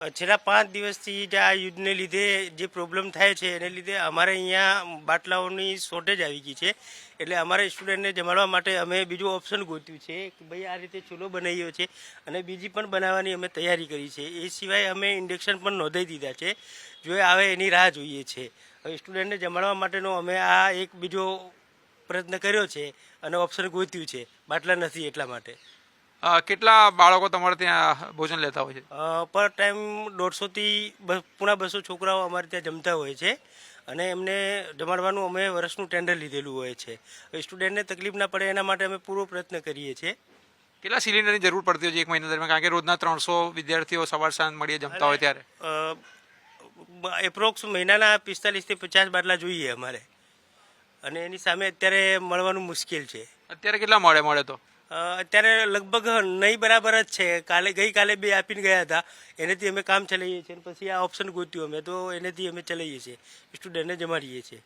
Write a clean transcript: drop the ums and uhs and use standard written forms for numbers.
છેલ્લા 5 દિવસથી જે આ યુદ્ધને લીધે જે પ્રોબ્લેમ થાય છે એને લીધે અમારે અહીંયા બાટલાઓની શોર્ટેજ આવી ગઈ છે. એટલે અમારે સ્ટુડન્ટને જમાડવા માટે અમે બીજું ઓપ્શન ગોત્યું છે કે ભાઈ આ રીતે ચૂલો બનાવ્યો છે અને બીજી પણ બનાવવાની અમે તૈયારી કરી છે. એ સિવાય અમે ઇન્ડક્શન પણ નોંધાવી દીધા છે. જો આવે એની રાહ જોઈએ છે. હવે સ્ટુડન્ટને જમાડવા માટેનો અમે આ એક બીજો પ્રયત્ન કર્યો છે અને ઓપ્શન ગોત્યું છે. બાટલા નથી એટલા માટે. કેટલા બાળકો તમારે ત્યાં ભોજન લેતા હોય છે? પર ટાઈમ 150થી પૂણા 200 છોકરાઓ અમારે ત્યાં જમતા હોય છે અને એમને જમાડવાનું અમે વર્ષનું ટેન્ડર લીધેલું હોય છે. સ્ટુડન્ટને તકલીફ ના પડે એના માટે અમે પૂરો પ્રયત્ન કરીએ છીએ. કેટલા સિલિન્ડરની જરૂર પડતી હોય છે એક મહિના દરમિયાન? કારણ કે રોજના 300 વિદ્યાર્થીઓ સવાર સાંજ મળીએ જમતા હોય ત્યારે એપ્રોક્સ મહિનાના 45થી 50 બાટલા જોઈએ અમારે અને એની સામે અત્યારે મળવાનું મુશ્કેલ છે. અત્યારે કેટલા મળે તો? અત્યારે લગભગ નહીં બરાબર જ છે. ગઈકાલે 2 આપીને ગયા હતા, એનાથી અમે કામ ચલાવીએ છીએ. પછી આ ઓપ્શન ગોત્યું અમે તો એનાથી અમે ચલાવીએ છીએ, સ્ટુડન્ટને જમાડીએ છીએ.